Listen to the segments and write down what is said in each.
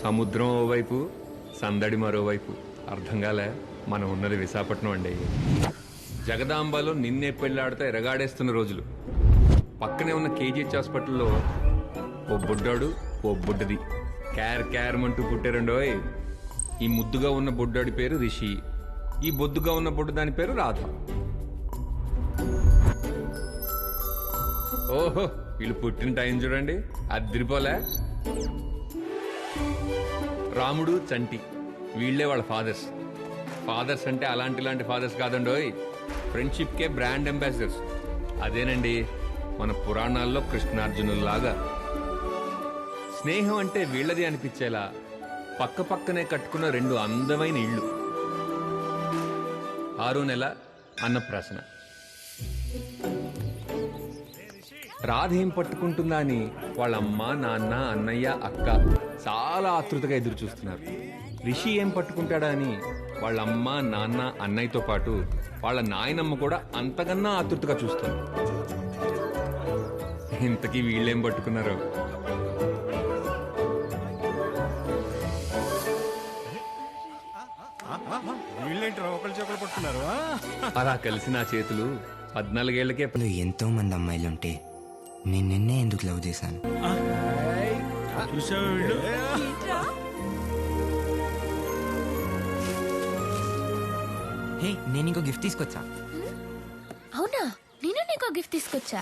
సముద్రం ఓవైపు, సందడి మరోవైపు. అర్థం కాలే? మనం ఉన్నది విశాఖపట్నం అండి. జగదాంబలో నిన్నే పెళ్ళాడితే ఎరగాడేస్తున్న రోజులు. పక్కనే ఉన్న కేజీహెచ్ హాస్పిటల్లో ఓ బుడ్డాడు, ఓ బుడ్డది క్యారమంటూ పుట్టారండోయ్. ఈ ముద్దుగా ఉన్న బుడ్డాడి పేరు రిషి, ఈ బొద్దుగా ఉన్న బుడ్డ దాని పేరు రాధ. ఓహో, వీళ్ళు పుట్టిన టైం చూడండి, అదిరిపోలే. రాముడు, చంటి వీళ్లే వాళ్ళ ఫాదర్స్. ఫాదర్స్ అంటే అలాంటి ఫాదర్స్ కాదండోయ్, ఫ్రెండ్షిప్కే బ్రాండ్ అంబాసిడర్స్. అదేనండి మన పురాణాల్లో కృష్ణార్జునుల్లాగా. స్నేహం అంటే వీళ్ళది అనిపించేలా పక్క పక్కనే కట్టుకున్న రెండు అందమైన ఇళ్ళు. 6వ నెల అన్నప్రాసన. రాధ ఏం పట్టుకుంటుందా అని వాళ్ళమ్మ, నాన్న, అన్నయ్య, అక్క చాలా ఆతృతగా ఎదురు చూస్తున్నారు. రిషి ఏం పట్టుకుంటాడా అని వాళ్ళమ్మ, నాన్న, అన్నయ్యతో పాటు వాళ్ళ నాయనమ్మ కూడా అంతకన్నా ఆతృతగా చూస్తారు. ఇంతకీ వీళ్ళేం పట్టుకున్నారు? అలా కలిసి నా చేతులు 14 ఏళ్లకే. ఎంతో మంది అమ్మాయిలుంటే నేను నిన్నే ఎందుకు లవ్ చేశాను? హే, నేను ఇంకో గిఫ్ట్ తీసుకొచ్చా. అవునా? నేను నీకో గిఫ్ట్ తీసుకొచ్చా.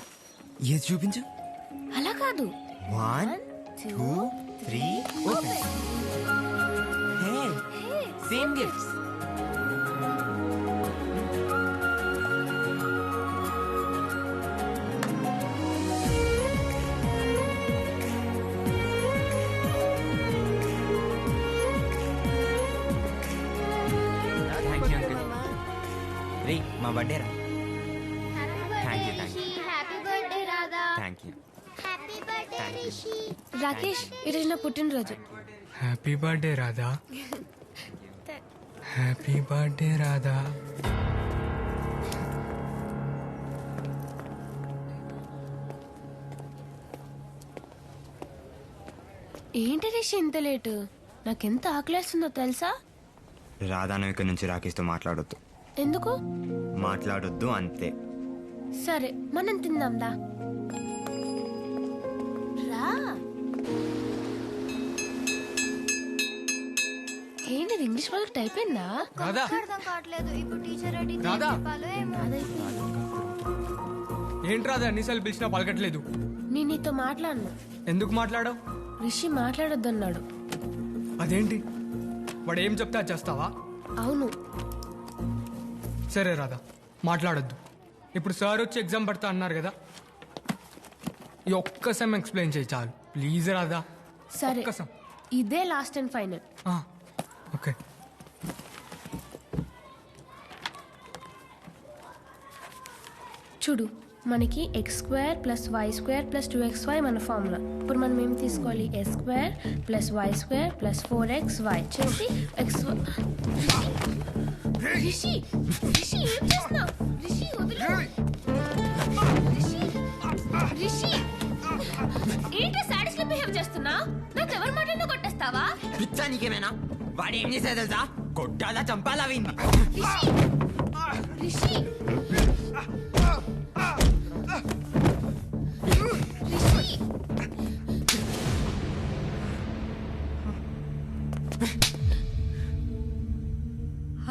ఏది చూపించు. అలా కాదు. 1 2 3 ఓపెన్. Hey, same gifts. రే, మా బర్త్డే రా. Thank you. రాకేష్, ఈరోజు నా పుట్టినరోజు. Happy birthday Radha. Happy birthday Radha. ఏంటి రిషి ఇంత లేటు? నాకెంత ఆకలేస్తుందో తెలుసా? రాధాను ఇక్కడ నుంచి రాకేష్తో మాట్లాడొద్దు. ఎందుకు మాట్లాడొద్దు అంతే. సరే, మనం తిందాందా. రా. ఏంటి ఇంగ్లీష్ వాళ్ళకి టైప్ అయిందా? రాధా, రాధా, ఏంటి రాధా ఎన్నిసార్లు పిలిచినా పలకట్లేదు? నేను నీతో మాట్లాడను. ఎందుకు మాట్లాడావు? రిషి మాట్లాడొద్దన్నాడు. అదేంటి? వాడు ఏం చెప్తే అది చేస్తావా? అవును. సరే రాధా, మాట్లాడొద్దు. ఇప్పుడు సార్ వచ్చి ఎగ్జామ్ పెడతా అన్నారు కదా, ఈ ఒక్క సెమ్ ఎక్స్ప్లెయిన్ చేయి చాలు ప్లీజ్ రాధా. సరే, ఒక్క సెమ్. ఇదే లాస్ట్ అండ్ ఫైనల్. ఓకే. చూడు, మనకి x² + y² + 2xy మన ఫార్ములా. ఇప్పుడు మనం ఏం తీసుకోవాలి? s² + y² + 4xy చేసి రిషి, రిషి ఏం చేస్తున్నావు? రిషి వదిలు. రిషి, ఏంటి సాడిస్ట్ గా బిహేవ్ చేస్తున్నా? నాకు ఎవరి మాటను కొట్టేస్తావా? పిచ్చా నీకేమైనా? వాడు ఏం చేసేది తెలుసా? కొట్టాలా చంపాలా వింది. రిషి,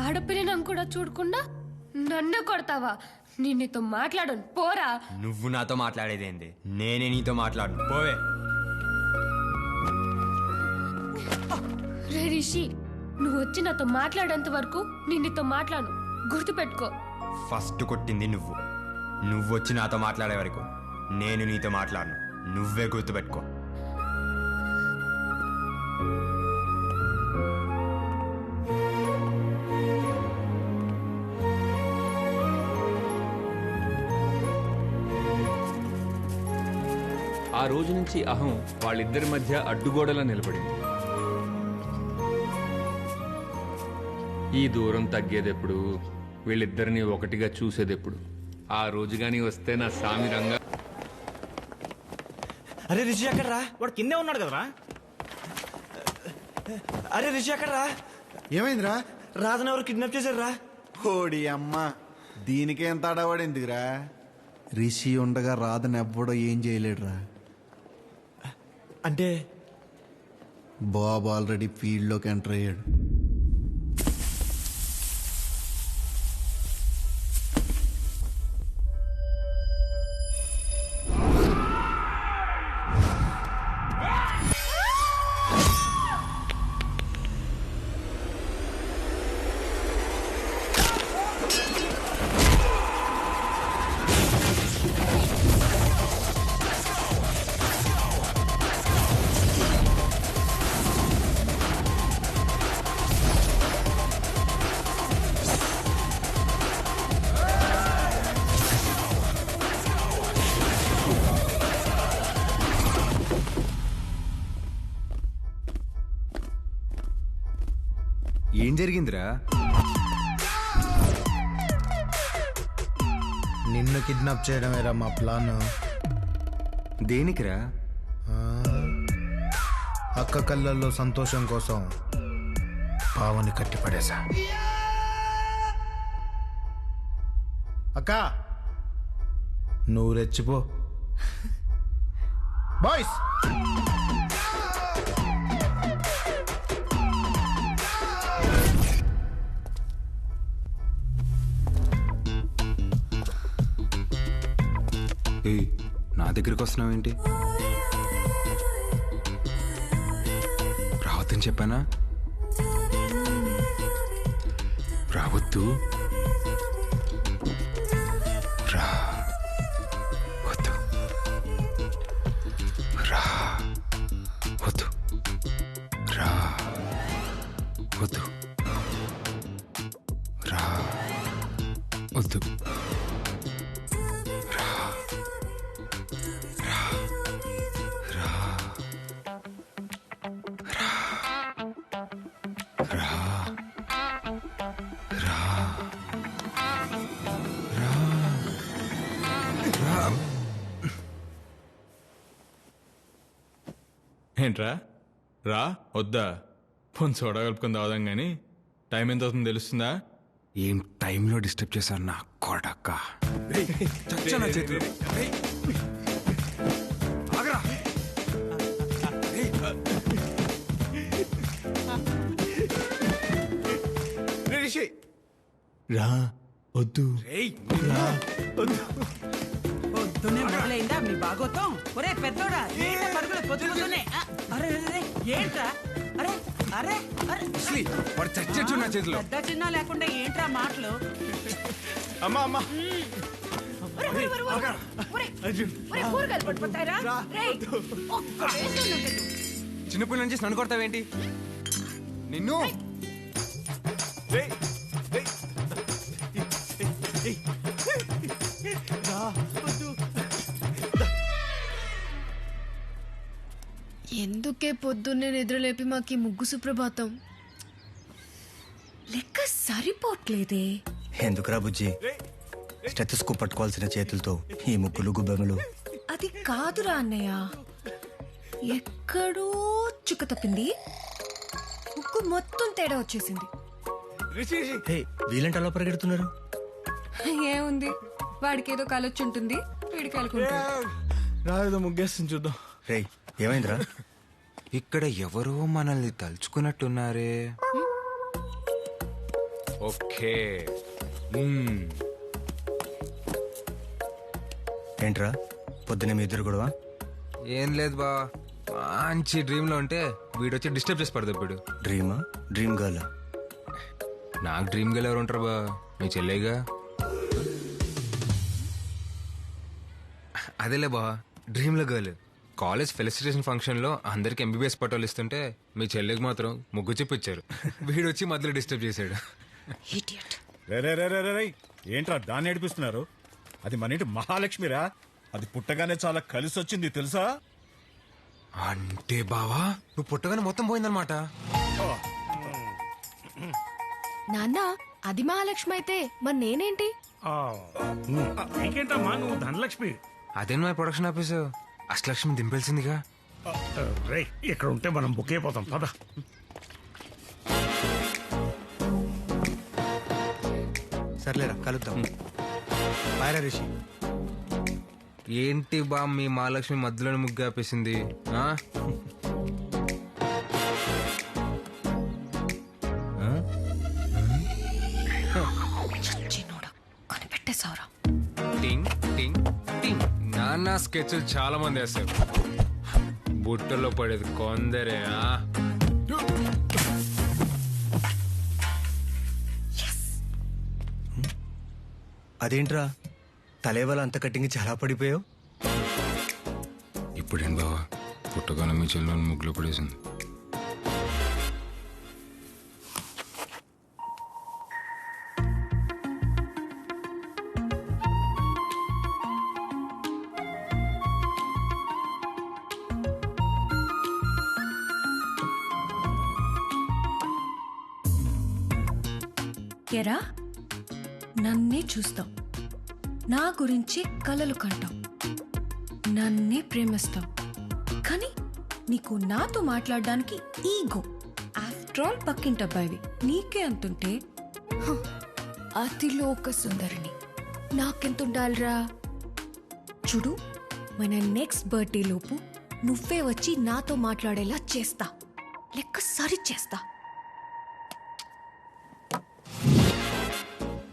ఆడపిల్లని కూడా చూడకుండా నన్ను కొడతావా? నేను నీతో మాట్లాడను, పోరా. నువ్వు నాతో మాట్లాడేదేంది? నేనే నీతో మాట్లాడు, పోవే. రే రిషి, నువ్వు వచ్చి నాతో మాట్లాడేంత వరకు నేను నీతో మాట్లాడను, గుర్తుపెట్టుకో. ఫస్ట్ కొట్టింది నువ్వు. నువ్వు వచ్చి నాతో మాట్లాడే వరకు నేను నీతో మాట్లాడను, నువ్వే గుర్తుపెట్టుకో. ఆ రోజు నుంచి అహం వాళ్ళిద్దరి మధ్య అడ్డుగోడలా నిలబడింది. ఈ దూరం తగ్గేదెప్పుడు, వీళ్ళిద్దరిని ఒకటిగా చూసేదెప్పుడు? ఆ రోజు గాని వస్తే నా సామి రంగా. అరే రిషి ఎక్కడ రా? వాడు కిందే ఉన్నాడు కదరా. అరే రిషి అక్కడ రా. ఏమైందిరా? రాధను ఎవరు కిడ్నాప్ చేశారా? ఓడి అమ్మ, దీనికేం తడవాడు ఎందుకురా? రిషి ఉండగా రాధని ఎవ్వడో ఏం చేయలేడురా. అంటే బాబు ఆల్రెడీ ఫీల్డ్లోకి ఎంటర్ అయ్యాడు. ఏం జరిగిందిరా? నిన్ను కిడ్నాప్ చేయడమేరా మా ప్లాన్. దేనికిరా? అక్క కళ్ళల్లో సంతోషం కోసం పావని కట్టిపడేశా. అక్క నువ్వు రెచ్చిపో. బాయ్స్ ఏయ్, నా దగ్గరికి వస్తున్నావేంటి? రావద్దని చెప్పానా? రావద్దు. రా వద్దు. రా వద్దు. రా వద్దు. రా వద్దు. ఏంట్రా? రా వద్దా? ఫోన్ సోడా కలుపుకొని తాగుదాం కానీ టైం ఎంత అవుతుందో తెలుస్తుందా? ఏం టైంలో డిస్టర్బ్ చేశారు నా కొడక. చచ్చా నా చేతులు. ఆగరా. రిషి రా వద్దు. పొద్దున్నే మొదలైందా మీ బాగోతం? ఒరే పెద్దోడా, ఏంటా పరుగులు పొద్దున్నే? అరే అరే ఏంట్రా? అరే అరే అరే వాడు చచ్చచ్చు నా చేతిలో. పెద్ద చిన్న లేకుండా ఏంట్రా మాటలు? అమ్మా అమ్మా కూరగాయలు పట్టుకుంటారా? చిన్నపిల్ల నుంచి నన్ను కొడతావేంటి? నిన్ను ఎందుకే పొద్దున్నే నిద్రలేపి మాకి ముగ్గు సుప్రభాతం? లెక్క సరిపోట్లేదే. ఎందుకురా బుజ్జి, స్టెథోస్కోప్ పట్టుకోవాల్సిన చేతులతో ఈ ముక్కులు గుబ్బెములు. అది కాదురా అన్నయ్య, ఎక్కడో చుక్క తప్పింది, ముక్కు మొత్తం తేడా వచ్చేసింది. వీళ్ళంటే అలా పరిగెడుతున్నారు. ఏముంది, వాడికి ఏదో కాలొచ్చి ఉంటుంది, వీడికి అనుకుంటాడు. రాదో ముగ్గేస్తుంది చూద్దాం. రేయ్ ఏమైందిరా? ఇక్కడ ఎవరో మనల్ని తలుచుకున్నట్టున్నారే. ఓకే. ఏంట్రా పొద్దునే మీ ఇద్దరు గొడవ? ఏం లేదు బా, మంచి డ్రీమ్ లో ఉంటే వీడొచ్చి డిస్టర్బ్ చేసి పడదు. ఇప్పుడు డ్రీమా? Dream girl? నాకు డ్రీమ్ గర్ల్ ఎవరు ఉంటారు బా? మీ చెల్లేగా. అదేలే బా, డ్రీమ్ లో గర్ల్. కాలేజ్ ఫెలిసిటేషన్ ఫంక్షన్ లో అందరికి ఎంబీబీఎస్ పట్టాలు ఇస్తుంటే మీ చెల్లికి మాత్రం ముగ్గు చూపించారు. వీడొచ్చి మధ్యలో డిస్టర్బ్ చేశాడు. ఏంట్రా దాన్ని ఏడిపిస్తున్నారు? అది మన ఇంటి మహాలక్ష్మిరా. అది పుట్టగానే చాలా కలిసి వచ్చింది తెలుసా? అంటే బావా నువ్వు పుట్టగానే మొత్తం పోయిందనమాట. నాన్న, అది మహాలక్ష్మి అయితే మరి నేనేంటి? ఇంకేంటమ్మా నువ్వు ధనలక్ష్మి. అదే మా ప్రొడక్షన్ ఆఫీసు. అష్టలక్ష్మి దింపాల్సిందిగా. రేయ్ ఇక్కడ ఉంటే మనం బుక్ అయిపోతాం పద. సర్లేరా కలుద్దాం. బాయ్ రా రిషి. ఏంటి బా మీ మహాలక్ష్మి మధ్యలోనే ముగ్గు ఆపేసింది ఆ? కనిపెట్టేశావురా. టింగ్ టింగ్ టింగ్. నానా స్కెచ్లు చాలా మంది వేస్తారు, బుట్టలో పడేది కొందరే. ఆ? అదేంట్రా తలేవాల అంత కట్టింగ్ చాలా పడిపోయావు? ఇప్పుడేం బావా, పుట్టగానే మీ చెల్లెని ముగ్గులో పడేసింది. ఎరా నన్నే చూస్తావు, నా గురించి కలలు కంటావు, నన్నే ప్రేమిస్తావు, కానీ నీకు నాతో మాట్లాడడానికి ఈగో. ఆఫ్టర్ ఆల్ పక్కింటబ్బాయివి, నీకే అంతుంటే హ, అతిలో ఒక సుందరిని నాకెంతుండాలిరా? చూడు, మన నెక్స్ట్ బర్త్డే లోపు నువ్వే వచ్చి నాతో మాట్లాడేలా చేస్తా, లెక్క సరి చేస్తా.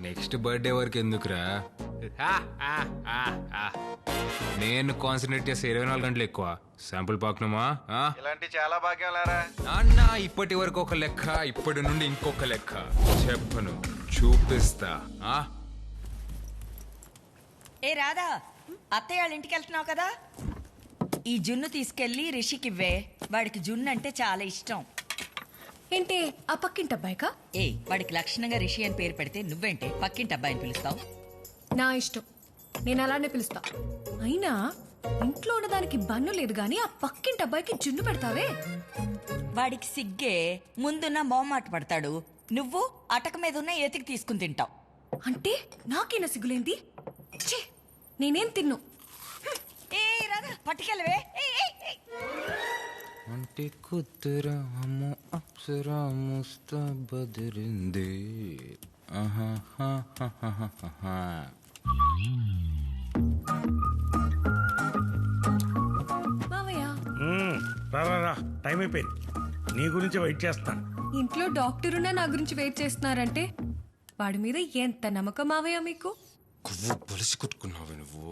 నెక్స్ట్ బర్త్డే వరకు ఎందుకురా? నేను కాన్సన్ట్రేట్ చేస్తే 24 గంటలు ఎక్కువ. శాంపుల్ పాకనమా? ఇలాంటి చాలా భాగ్యం లేరా. నాన్న ఇప్పటి వరకు ఒక లెక్క, ఇప్పటి నుండి ఇంకొక లెక్క చెప్పను, చూపిస్తా. ఏ రాధా, అత్తయ్య వాళ్ళ ఇంటికి వెళ్తున్నావు కదా, ఈ జున్ను తీసుకెళ్లి రిషికివ్వే. వాడికి జున్ను అంటే చాలా ఇష్టం. ఏంటి ఆ పక్కింటి అబ్బాయికా? ఏ వాడికి లక్షణంగా రిషి అని పేరు పెడితే నువ్వేంటే పక్కింటి అబ్బాయిని పిలుస్తావు? నా ఇష్టం, నేను అలానే పిలుస్తా. అయినా ఇంట్లో ఉన్నదానికి బన్ను లేదు గాని ఆ పక్కింటి అబ్బాయికి జున్ను పెడతావే? వాడికి సిగ్గే, ముందున్న మొహమాట పడతాడు. నువ్వు అటక మీద ఉన్న ఏతికి తీసుకుని తింటావు. అంటే నాకేనా సిగ్గులేంటి? ఛీ, నేనేం తిన్ను. ఏ రాధా పట్టుకెళ్ళవే. అంటే కుతురా అమ్మో అప్సరా ముస్తా బదిరింది. మావయ్య, రా టైం అయిపోయింది, నీ గురించి వెయిట్ చేస్తాను. ఇంట్లో డాక్టర్ ఉన్నా నా గురించి వెయిట్ చేస్తున్నారంటే వాడి మీద ఎంత నమ్మకం మావయ్య మీకు? కొవ్వు బలిసి కొట్టుకున్నావు నువ్వు.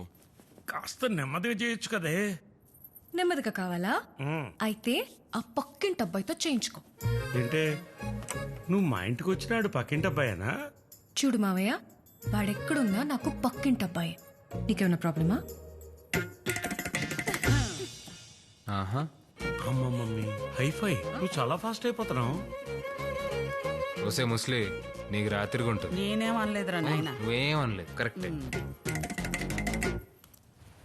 కాస్త నెమ్మదిగా చేయొచ్చు కదే. నెమ్మదిగా కావాలా? అయితే ఆ పక్కింటి అబ్బాయితో చేయించుకో. ఏంటే నువ్వు మా ఇంటికి వచ్చినాడు పక్కింటి అబ్బాయేనా? చూడు మావయ్య, వాడెక్కడున్నా నాకు పక్కింటి అబ్బాయి. నీకేమైనా ప్రాబ్లమా? అమ్మ మమ్మీ హైఫై, నువ్వు చాలా ఫాస్ట్ అయిపోతున్నావు. వసే ముస్లి, నీకు రాత్రిగా ఉంటుంది. నేనేమనలేదురా నాయన. నువ్వేమనలేదు, కరెక్టే.